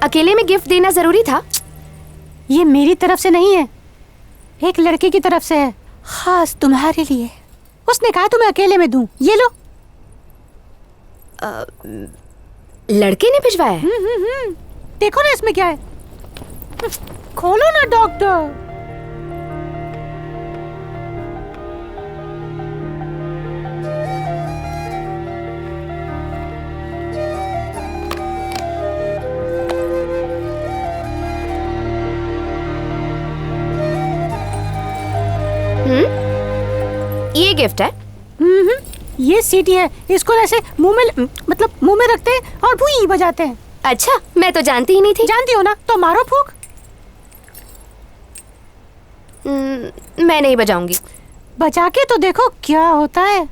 अकेले में गिफ्ट देना जरूरी था? ये मेरी तरफ से नहीं है, एक लड़के की तरफ से है, खास तुम्हारे लिए। उसने कहा तुम्हें अकेले में दूं। ये लो। लड़के ने भिजवाया है? देखो ना इसमें क्या है। खोलो ना डॉक्टर। ये गिफ्ट है? ये सीटी है, इसको ऐसे मुंह में मतलब मुंह में रखते हैं और भूई बजाते हैं। अच्छा, मैं तो जानती ही नहीं थी। जानती हो ना, तो मारो फूंक। मैं नहीं बजाऊंगी। बजा के तो देखो क्या होता है।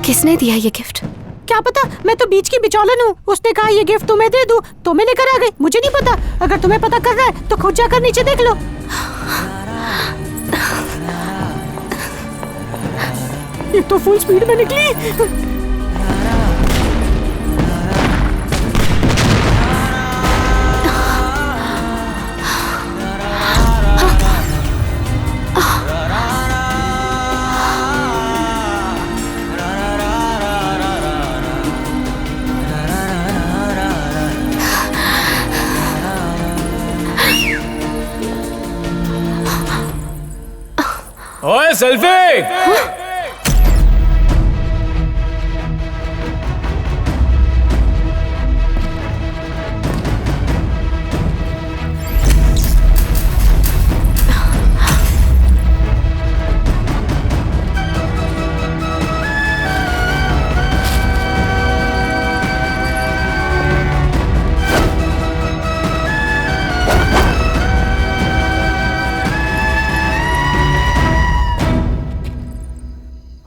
किसने दिया ये गिफ्ट? क्या पता, मैं तो बीच की बिचौलन हूँ। उसने कहा ये गिफ्ट तुम्हें दे दूँ तो मैं लेकर आ गई। मुझे नहीं पता, अगर तुम्हें पता कर रहा है तो खुद जाकर नीचे देख लो। ये तो फुल स्पीड में निकली। ओए सेल्फी!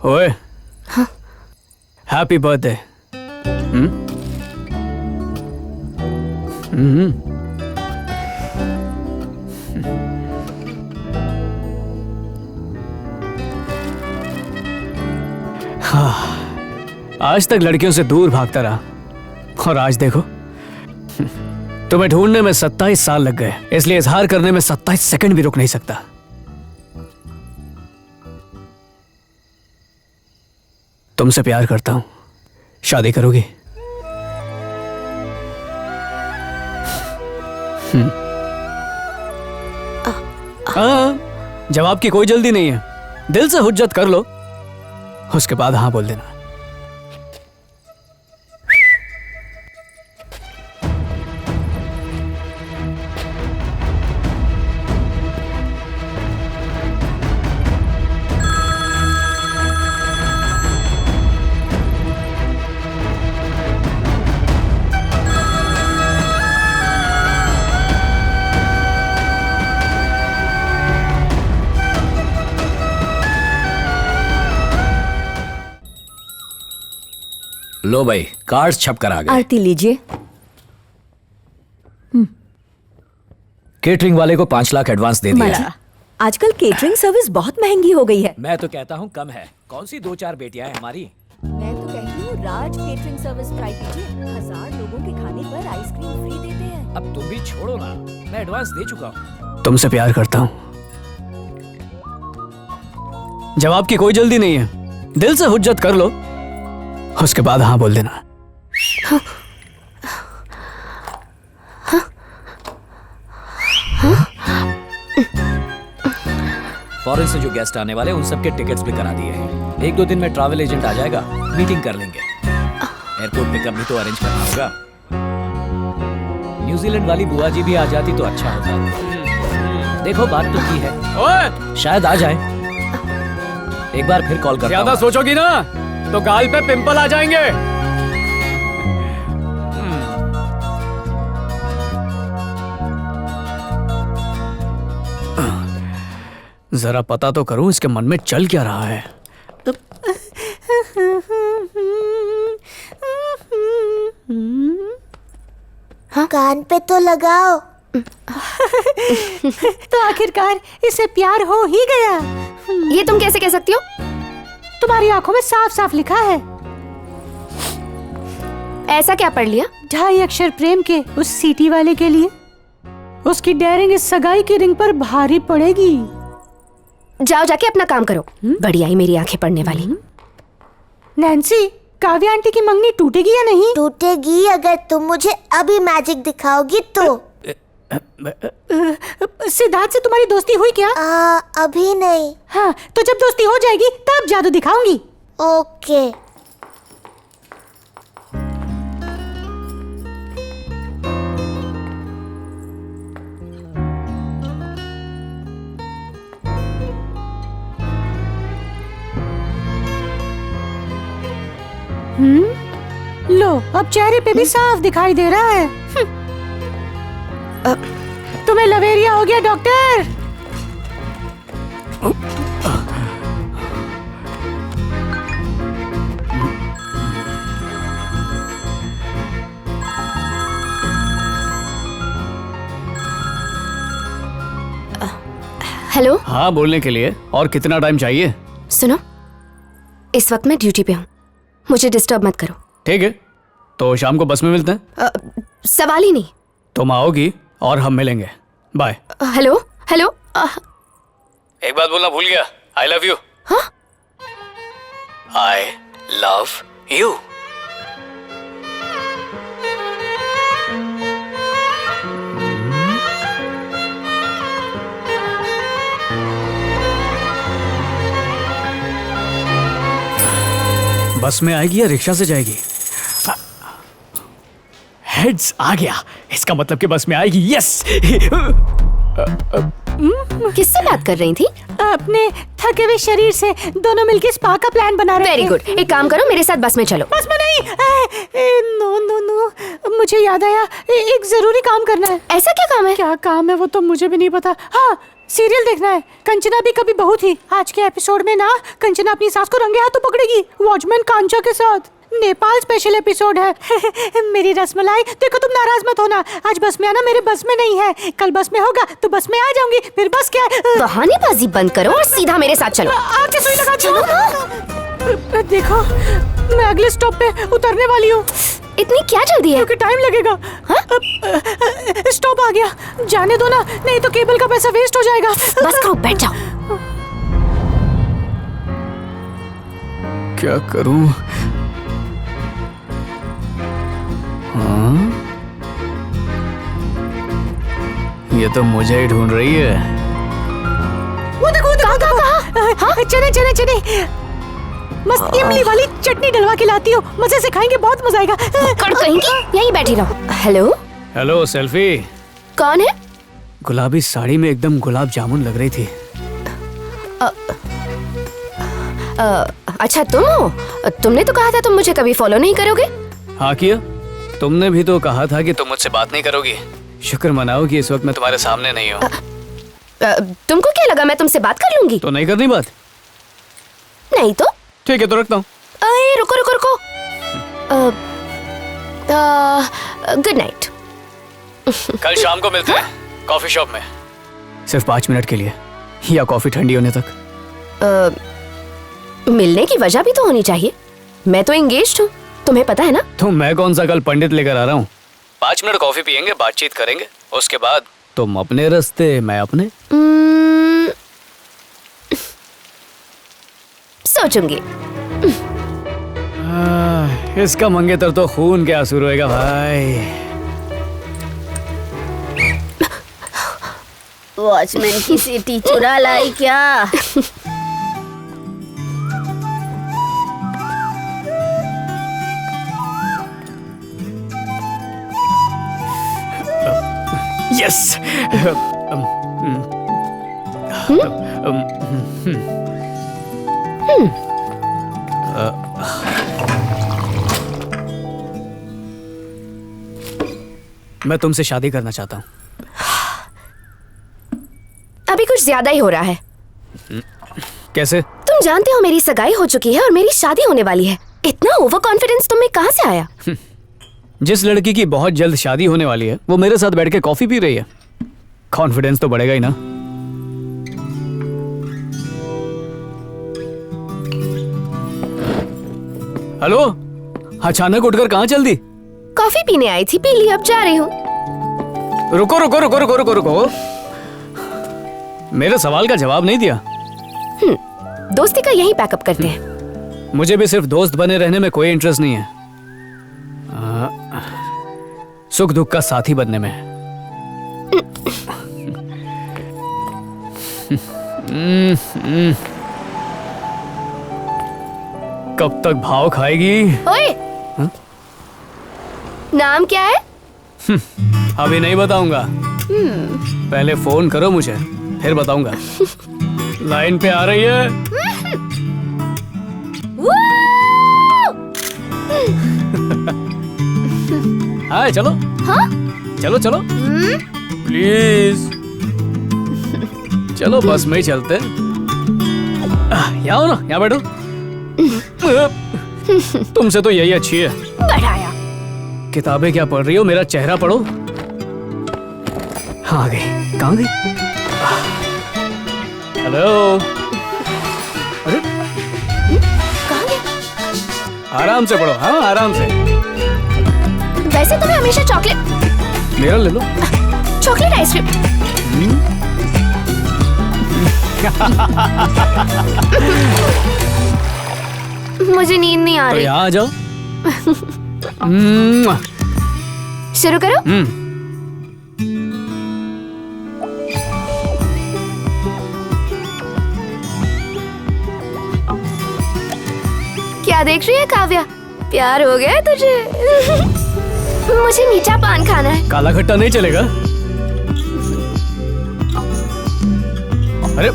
ओए, हैप्पी बर्थडे। आज तक लड़कियों से दूर भागता रहा और आज देखो तुम्हें ढूंढने में 27 साल लग गए, इसलिए इजहार करने में 27 सेकंड भी रुक नहीं सकता। तुमसे प्यार करता हूं, शादी करोगी? हाँ, जवाब की कोई जल्दी नहीं है, दिल से हुज्जत कर लो, उसके बाद हाँ बोल देना। लो भाई, कार्ड छप कर आ गए। आरती लीजिए। केटरिंग वाले को 5 लाख एडवांस दे दिया। आजकल केटरिंग सर्विस बहुत महंगी हो गई है। मैं तो कहता हूँ कम है, कौन सी 2-4 बेटियां हैं हमारी। मैं तो कहती हूँ राज केटरिंग सर्विस ट्राई कीजिए। 1000 लोगों के खाने पर आइसक्रीम फ्री देते हैं। अब तुम भी छोड़ो ना, मैं एडवांस दे चुका हूँ। तुमसे प्यार करता हूँ, जवाब की कोई जल्दी नहीं है, दिल से हुज्जत कर लो, उसके बाद हाँ बोल देना। फॉरेन से जो गेस्ट आने वाले उन सबके टिकट्स भी करा दिए हैं। 1-2 दिन में ट्रैवल एजेंट आ जाएगा, मीटिंग कर लेंगे। एयरपोर्ट पिकअप भी तो अरेंज करना होगा। न्यूजीलैंड वाली बुआ जी भी आ जाती तो अच्छा होता। देखो बात तो की है, ओए, शायद आ जाए। एक बार फिर कॉल करता ज्यादा हूँ। सोचोगी ना तो गाल पे पिंपल आ जाएंगे। जरा पता तो करूं इसके मन में चल क्या रहा है। कान पे तो लगाओ। तो आखिरकार इसे प्यार हो ही गया। ये तुम कैसे कह सकती हो? तुम्हारी आंखों में साफ साफ लिखा है। ऐसा क्या पढ़ लिया? 2.5 अक्षर प्रेम के उस सीटी वाले के लिए उसकी डेयरिंग इस सगाई की रिंग पर भारी पड़ेगी। जाओ जाके अपना काम करो। बढ़िया ही मेरी आंखें पढ़ने वाली। नैन्सी, काव्या आंटी की मंगनी टूटेगी या नहीं? टूटेगी अगर तुम मुझे अभी मैजिक दिखाओगी तो। सिद्धार्थ से तुम्हारी दोस्ती हुई क्या? अभी नहीं। हाँ, तो जब दोस्ती हो जाएगी तब जादू दिखाऊंगी। ओके। लो, अब चेहरे पे भी साफ दिखाई दे रहा है। तुम्हें लवेरिया हो गया डॉक्टर। हेलो, हाँ बोलने के लिए। और कितना टाइम चाहिए? सुनो, इस वक्त मैं ड्यूटी पे हूँ, मुझे डिस्टर्ब मत करो। ठीक है, तो शाम को बस में मिलते हैं। सवाल ही नहीं। तुम आओगी और हम मिलेंगे। बाय। Hello hello. एक बात बोलना भूल गया, आई लव यू। हाँ? I love you. बस में आएगी या रिक्शा से जाएगी? हेड्स आ गया, इसका मतलब कि बस में आएगी। यस। किससे बात कर रही थी? अपने थके हुए शरीर से दोनों मिलकर स्पा का प्लान बना रहे थे। वेरी गुड, एक काम करो, मेरे साथ बस में चलो। बस में नहीं। नो नो नो, मुझे याद आया, एक जरूरी काम करना है। ऐसा क्या काम है? क्या काम है वो तो मुझे भी नहीं पता। हाँ, सीरियल देखना है। कंचना भी कभी बहू थी। आज के एपिसोड में ना कंचना अपनी सास को रंगे हाथों पकड़ेगी वॉचमैन कांचा के साथ। नेपाल स्पेशल एपिसोड है। मेरी रसमलाई, देखो तुम नाराज मत होना। आज बस में आना मेरे बस में नहीं है। कल बस में होगा तो बस में आ जाऊंगी। फिर बस क्या है? बहानेबाजी बंद करो और सीधा मेरे साथ चलो। आके सुई लगा चलो ना। देखो, मैं अगले स्टॉप पे उतरने वाली हूँ। इतनी क्या जल्दी है? क्योंकि टाइम लगेगा। स्टॉप आ गया, जाने दो ना, नहीं तो केबल का पैसा वेस्ट हो जाएगा। बस करो, बैठ जाओ। क्या करूं? हाँ? ये तो मुझे ही ढूंढ रही है। वो देखो, कहाँ? चने चने चने, मस्त इमली वाली चटनी डलवा के लाती हो, मजे से खाएंगे, बहुत मजा आएगा। कड़ कहेंगी, यहीं बैठी रहो। Hello, hello selfie. कौन है? गुलाबी साड़ी में एकदम गुलाब जामुन लग रही थी। अच्छा तुम हो? तुमने तो कहा था तुम मुझे कभी फॉलो नहीं करोगे। हाँ किया, तुमने भी तो कहा था कि तुम मुझसे बात नहीं करोगी। शुक्र मनाओ कि इस वक्त मैं तुम्हारे सामने नहीं हूँ। तुमको क्या लगा मैं तुमसे बात कर लूंगी? तो नहीं करनी बात? नहीं तो ठीक है, तो रखता हूँ। अरे रुको रुको रुको। Good night. कल शाम को मिलते हैं कॉफी शॉप में, सिर्फ 5 मिनट के लिए, या कॉफी ठंडी होने तक। मिलने की वजह भी तो होनी चाहिए। मैं तो एंगेज्ड हूँ, तुम्हें पता है ना। तो मैं कौन सा कल पंडित लेकर आ रहा हूँ? 5 मिनट कॉफी पियेंगे, बातचीत करेंगे, उसके बाद तुम अपने रास्ते मैं अपने। सोचूंगी। इसका मंगेतर तो खून के आंसू रोएगा भाई। वॉचमैन की सीटी चुरा लाई क्या? यस। मैं तुमसे शादी करना चाहता हूँ। अभी कुछ ज्यादा ही हो रहा है। कैसे? तुम जानते हो मेरी सगाई हो चुकी है और मेरी शादी होने वाली है। इतना ओवर कॉन्फिडेंस तुम में कहाँ से आया? जिस लड़की की बहुत जल्द शादी होने वाली है वो मेरे साथ बैठ के कॉफी पी रही है, कॉन्फिडेंस तो बढ़ेगा ही ना। हेलो, अचानक उठकर कहाँ चल दी? कॉफी पीने आई थी, पी ली, अब जा रही हूँ। रुको रुको रुको रुको रुको रुको, मेरे सवाल का जवाब नहीं दिया। दोस्ती का यही पैकअप करते हैं। मुझे भी सिर्फ दोस्त बने रहने में कोई इंटरेस्ट नहीं है, सुख दुख का साथी बनने में। कब तक भाव खाएगी? ओए, नाम क्या है? अभी नहीं बताऊंगा, पहले फोन करो मुझे फिर बताऊंगा। लाइन पे आ रही है? हाँ चलो। हाँ? चलो चलो प्लीज चलो, बस में ही चलते हैं। यहाँ हो ना, यहाँ बैठो। तुमसे तो यही अच्छी है। बढ़ाया। किताबें क्या पढ़ रही हो, मेरा चेहरा पढ़ो। हाँ आ गई, कहाँ गई? हेलो। अरे कहाँ गए? आराम से पढ़ो, हाँ आराम से। वैसे तुम्हें हमेशा चॉकलेट। मेरा ले लो। Chocolate ice cream. मुझे नींद नहीं आ तो रही। यहाँ आ जाओ। शुरू करो। क्या देख रही है काव्या? प्यार हो गया है तुझे? मुझे मीठा पान खाना है। काला खट्टा नहीं चलेगा? अरे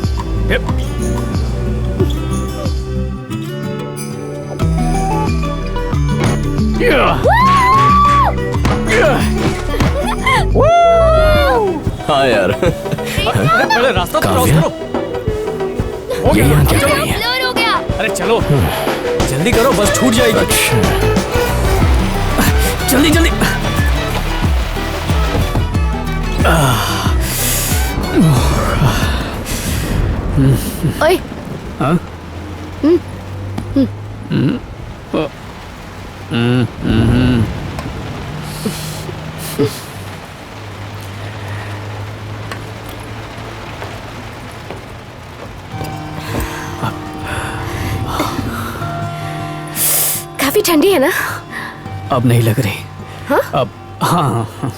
ये- हाँ यार, अरे पहले रास्ता तो क्रॉस करो। हो गया, यहाँ क्या चलो। कर रही है? फ्लोर हो गया। अरे चलो जल्दी करो, बस छूट जाएगी। जल्दी जल्दी। ओए, हाँ? काफी ठंडी है ना? अब नहीं लग रही। हाँ? अब हाँ, हाँ।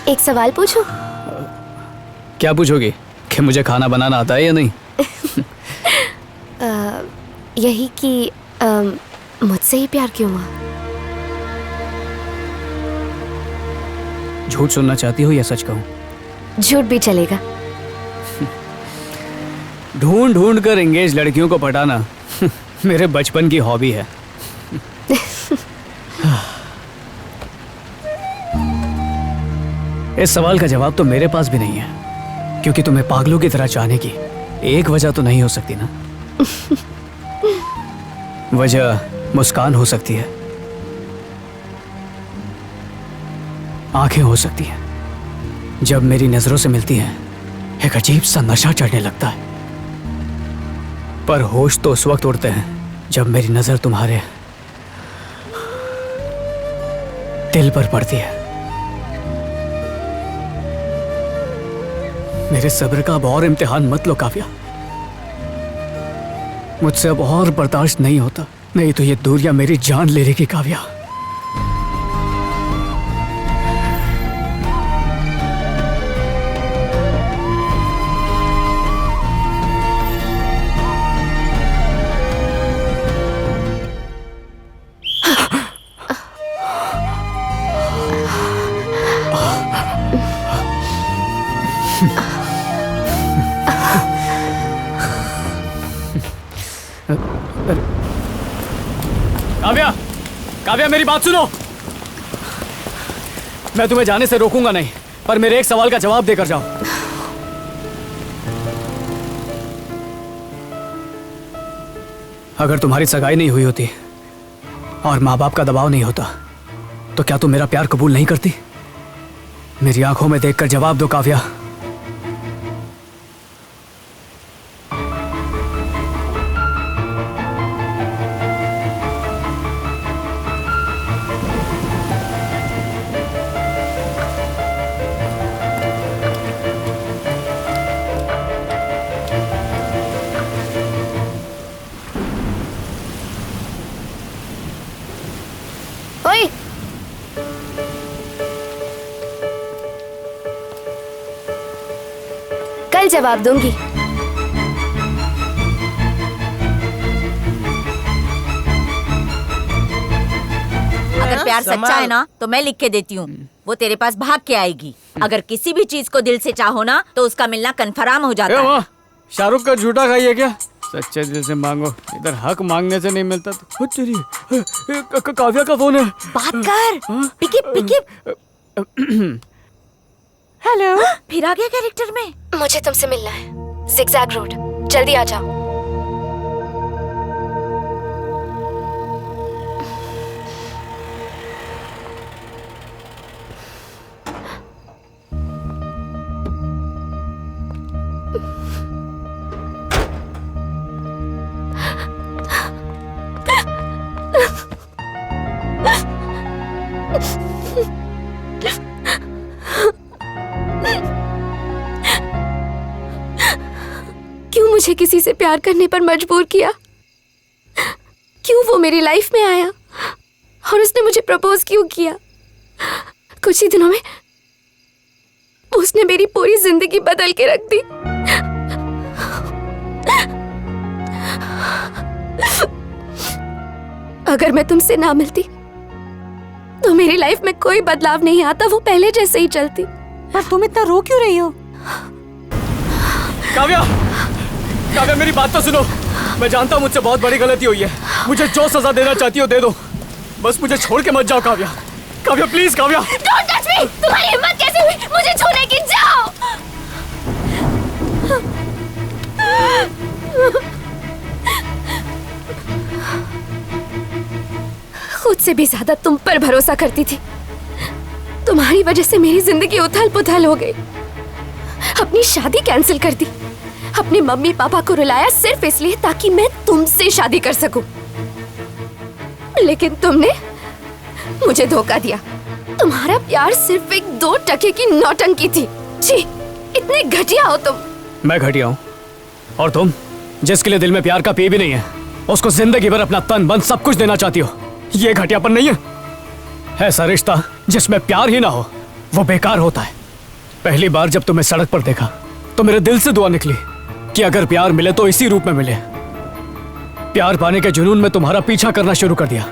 एक सवाल पूछूं? क्या पूछोगी कि मुझे खाना बनाना आता है या नहीं? यही कि मुझसे ही प्यार क्यों हुआ? झूठ सुनना चाहती हो या सच कहूं? झूठ भी चलेगा। ढूंढ ढूंढ कर एंगेज लड़कियों को पटाना मेरे बचपन की हॉबी है। इस सवाल का जवाब तो मेरे पास भी नहीं है, क्योंकि तुम्हें पागलों की तरह चाहने की एक वजह तो नहीं हो सकती ना। वजह मुस्कान हो सकती है, आंखें हो सकती हैं। जब मेरी नजरों से मिलती हैं एक अजीब सा नशा चढ़ने लगता है, पर होश तो उस वक्त उड़ते हैं जब मेरी नजर तुम्हारे दिल पर पड़ती है। मेरे सब्र का अब और इम्तिहान मत लो काव्या। मुझसे अब और बर्दाश्त नहीं होता, नहीं तो ये दूरियां मेरी जान ले लेगी काव्या। काव्या, काव्या मेरी बात सुनो। मैं तुम्हें जाने से रोकूंगा नहीं, पर मेरे एक सवाल का जवाब देकर जाओ। अगर तुम्हारी सगाई नहीं हुई होती और माँ बाप का दबाव नहीं होता तो क्या तुम मेरा प्यार कबूल नहीं करती? मेरी आंखों में देखकर जवाब दो काव्या। ओए, कल जवाब दूंगी। अगर प्यार सच्चा है ना तो मैं लिख के देती हूँ, वो तेरे पास भाग के आएगी। अगर किसी भी चीज को दिल से चाहो ना तो उसका मिलना कन्फर्म हो जाता है। शाहरुख का झूठा खाइए क्या? सच्चे दिल से मांगो, इधर हक मांगने से नहीं मिलता तो। तेरी काव्या का फोन है। बात कर, पिकिप पिकिप। हेलो। फिर आ गया कैरेक्टर में। मुझे तुमसे मिलना है, जिगजैग रोड, जल्दी आ जाओ। क्यों मुझे किसी से प्यार करने पर मजबूर किया? क्यों वो मेरी लाइफ में आया और उसने मुझे प्रपोज क्यों किया? कुछ ही दिनों में उसने मेरी पूरी जिंदगी बदल के रख दी। अगर मैं तुमसे ना मिलती तो मेरी लाइफ में कोई बदलाव नहीं आता, वो पहले जैसे ही चलती। पर तुम इतना रो क्यों रही हो? काव्या, काव्या मेरी बात तो सुनो। मैं जानता हूँ मुझसे बहुत बड़ी गलती हुई है, मुझे जो सजा देना चाहती हो दे दो, बस मुझे छोड़ के मत जाओ Kavya. Kavya please Kavya. Don't touch me! तुम्हारी हिम्मत कैसे हुई मुझे छूने की? जाओ। खुद से भी ज्यादा तुम पर भरोसा करती थी। तुम्हारी वजह से मेरी जिंदगी उथल पुथल हो गई। अपनी शादी कैंसिल कर दी, अपने मम्मी पापा को रुलाया सिर्फ इसलिए ताकि मैं तुमसे शादी कर सकूं। लेकिन तुमने मुझे धोखा दिया। तुम्हारा प्यार सिर्फ एक 2 टके की नौटंकी थी। छी, इतने घटिया हो तुम। मैं घटिया हूँ और तुम जिसके लिए दिल में प्यार का पी भी नहीं है, उसको जिंदगी भर अपना तन मन सब कुछ देना चाहती हो। ये घटियापन नहीं है। ऐसा रिश्ता जिसमें प्यार ही ना हो वो बेकार होता है। पहली बार जब तुम्हें सड़क पर देखा तो मेरे दिल से दुआ निकली कि अगर प्यार मिले तो इसी रूप में मिले। प्यार पाने के जुनून में तुम्हारा पीछा करना शुरू कर दिया,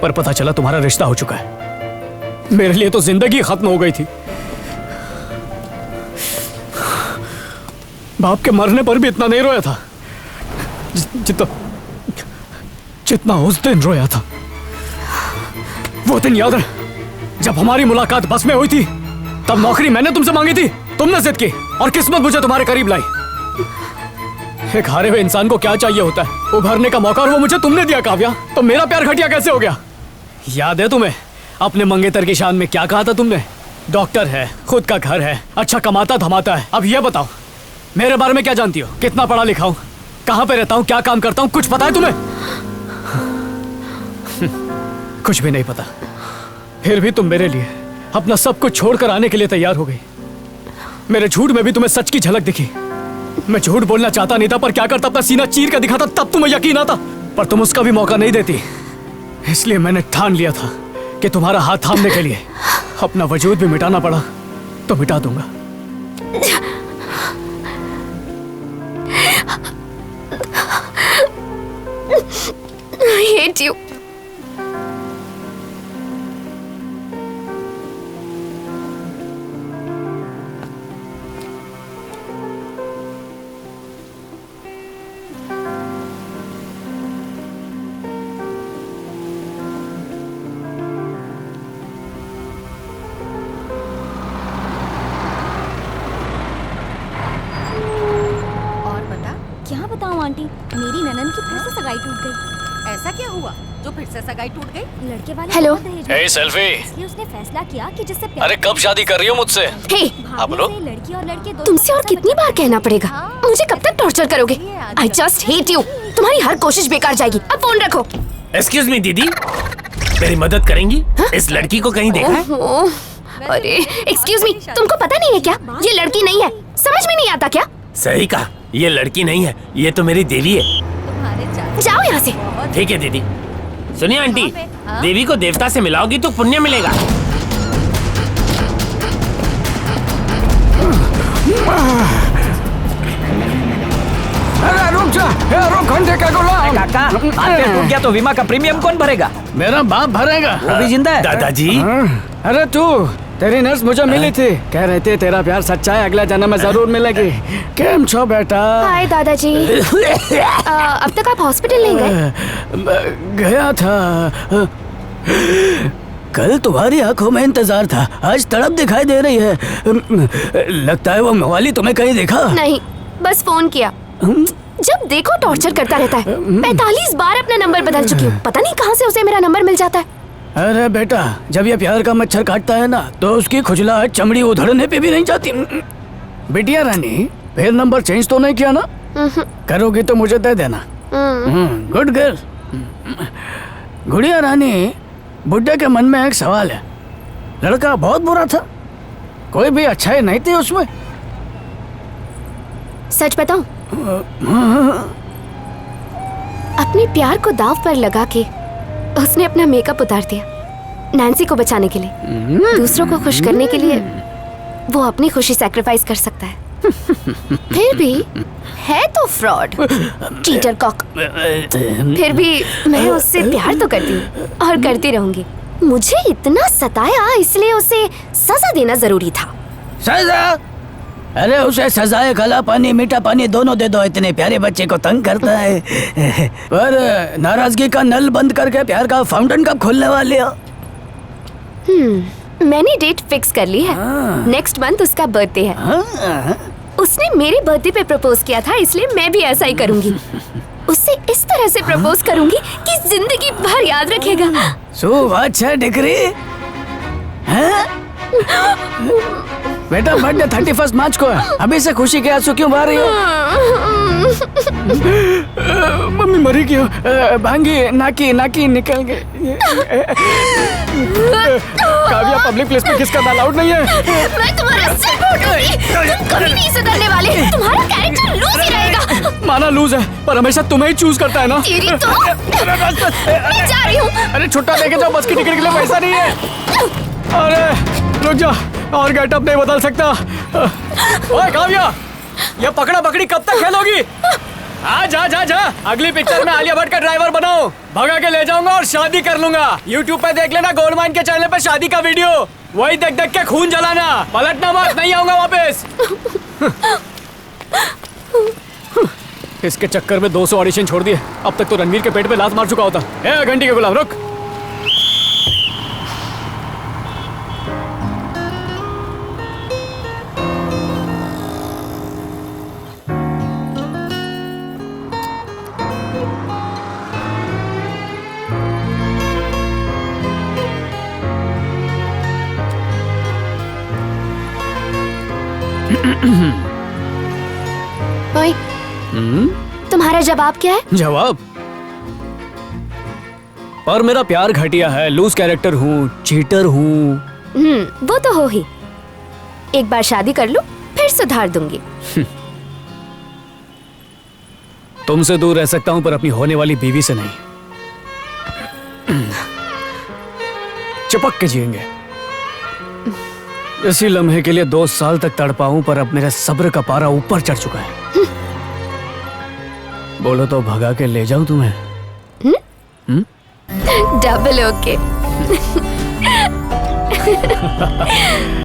पर पता चला तुम्हारा रिश्ता हो चुका है। मेरे लिए तो जिंदगी खत्म हो गई थी। बाप के मरने पर भी इतना नहीं रोया था जितना उस दिन रोया था। वो दिन याद है जब हमारी मुलाकात बस में हुई थी? तब नौकरी मैंने तुमसे मांगी थी, तुमने जिद की और किस्मत मुझे तुम्हारे करीब लाई। एक हारे हुए इंसान को क्या चाहिए होता है? उभरने का मौका, और वो मुझे तुमने दिया काव्या। तो मेरा प्यार घटिया कैसे हो गया? याद है तुम्हें अपने मंगेतर की शान में क्या कहा था तुमने? डॉक्टर है, खुद का घर है, अच्छा कमाता धमाता है। अब ये बताओ मेरे बारे में क्या जानती हो? कितना पढ़ा लिखा हूँ, कहाँ पे रहता हूँ, क्या काम करता हूँ, कुछ पता है तुम्हें? कुछ भी नहीं पता। फिर भी तुम मेरे लिए अपना सब कुछ छोड़कर आने के लिए तैयार हो गई। मेरे झूठ में भी तुम्हें सच की झलक दिखी। मैं झूठ बोलना चाहता नहीं था, पर क्या करता, अपना सीना चीर कर दिखाता, तब तुम्हें यकीन आता। पर तुम उसका भी मौका नहीं देती, इसलिए मैंने ठान लिया था कि तुम्हारा हाथ थामने के लिए अपना वजूद भी मिटाना पड़ा तो मिटा दूंगा। I hate you. और बता। क्या बताऊं आंटी, मेरी ननद की फिर से सगाई टूट गई। ऐसा क्या हुआ जो फिर से सगाई टूट गई? लड़के वाले हेलो। बहुत दहेज मांगते हैं। सेल्फी, इसलिए उसने फैसला किया कि जिससे प्यार अरे कब शादी कर रही हो मुझसे? हे, हाँ, बोलो। भागने से लड़की और लड़के दोनों तुमसे और का कितनी बार कहना पड़ेगा? मुझे कब तक टॉर्चर करोगे? I just hate you. तुम्हारी हर कोशिश बेकार जाएगी। अब फोन रखो। एक्सक्यूज मी दीदी, मेरी मदद करेंगी? इस लड़की को कहीं देखा है? ओहो, अरे एक्सक्यूज मी, तुमको पता नहीं है क्या? ये लड़की नहीं है, समझ में नहीं आता क्या? सही कहा, ये लड़की नहीं है, ये तो मेरी देवी है। जाओ यहाँ से। ठीक है दीदी। सुनिए आंटी, देवी को देवता से मिलाओगी तो पुण्य मिलेगा। अरे रुक जा, रुक घंटे का गुलाम। काका, हाथ पैर टूट गया तो बीमा का प्रीमियम कौन भरेगा? मेरा बाप भरेगा। वो भी जिंदा है? दादाजी, अरे तू, तेरी नर्स मुझे मिली थी, कह रहे थे तेरा प्यार सच्चा है, अगला जन्म में जरूर मिलेगी। केम छो बेटा? हाय दादाजी। अब तक आप हॉस्पिटल नहीं गए? गया था। कल तुम्हारी आंखों में इंतजार था, आज तड़प दिखाई दे रही है। लगता है वो मवाली तुम्हें कहीं देखा? नहीं, बस फोन किया। जब देखो टॉर्चर करता रहता है। 45 बार अपना नंबर बदल चुकी हूँ, पता नहीं कहाँ से उसे मेरा नंबर मिल जाता है। अरे बेटा, जब ये प्यार का मच्छर काटता है ना, तो उसकी खुजलाहट चमड़ी उधड़ने पे भी नहीं जाती। बिटिया रानी, फिर नंबर चेंज तो नहीं किया ना? करोगी तो मुझे दे देना। Good girl. गुड़िया रानी, बुड्ढे के मन में एक सवाल है, लड़का बहुत बुरा था, कोई भी अच्छाई नहीं थी उसमें? सच बताऊं, अपने प्यार को दाव पर लगा के उसने अपना मेकअप उतार दिया नैन्सी को बचाने के लिए। दूसरों को खुश करने के लिए वो अपनी खुशी सैक्रिफाइस कर सकता है। फिर भी है तो फ्रॉड, चीटर कॉक। फिर भी मैं उससे प्यार तो करती हूँ और करती रहूंगी। मुझे इतना सताया, इसलिए उसे सजा देना जरूरी था। सजा? अरे उसे सजाए काला पानी मीठा पानी दोनों दे दो, इतने प्यारे बच्चे को तंग करता है। पर नाराजगी का नल बंद करके प्यार का फाउंटेन कब खोलने वाले हो? मैंने डेट फिक्स कर ली है। नेक्स्ट मंथ उसका बर्थडे है। उसने मेरे बर्थडे पे प्रपोज किया था, इसलिए मैं भी ऐसा ही करूंगी। उससे इस तरह से प्रपोज करूंगी कि जिंदगी भर याद रखेगा। अच्छा डिग्री बेटा, बर्थडे 31 मार्च को है, अभी से खुशी के आंसू क्यों बहा रही हो? मम्मी मरी क्यों? भांगी नाकी निकल गई। काव्या, पब्लिक प्लेस में किस करना अलाउड नहीं है। मैं तुम्हारा सिर फोड़ूंगी। तुम कभी नहीं सुधरने वाले। तुम्हारा कैरेक्टर लूज ही रहेगा। माना लूज है, पर हमेशा तुम्हें ही चूज करता है ना। तेरी तो मैं जा रही हूँ। अरे छुट्टा लेके जाओ, बस की टिकट के लिए पैसा नहीं है। अरे रुक जा, और गेटअप नहीं बदल सकता। ओए काव्या, ये पकड़ा पकड़ी कब तक खेलोगी? जा, अगली पिक्चर में आलिया भट्ट का ड्राइवर बनाओ, भगा के ले जाऊंगा और शादी कर लूंगा। YouTube पे देख लेना, गोल्ड माइन के चैनल पे शादी का वीडियो, वही देख देख के खून जलाना, पलटना मत, नहीं आऊंगा वापस। इसके चक्कर में 200 ऑडिशन छोड़ दिए, अब तक तो रणवीर के पेट पे लात मार चुका होता। ए घंटी के गुलाम, रुक। ओए, तुम्हारा जवाब क्या है? जवाब? और मेरा प्यार घटिया है, लूज कैरेक्टर हूँ, चीटर हूँ। वो तो हो ही। एक बार शादी कर लो, फिर सुधार दूंगी। तुमसे दूर रह सकता हूं पर अपनी होने वाली बीवी से नहीं। चिपक के जिएंगे। इसी लम्हे के लिए 2 साल तक तड़पाऊं पर अब मेरे सब्र का पारा ऊपर चढ़ चुका है। बोलो तो भगा के ले जाऊं तुम्हें? Double okay.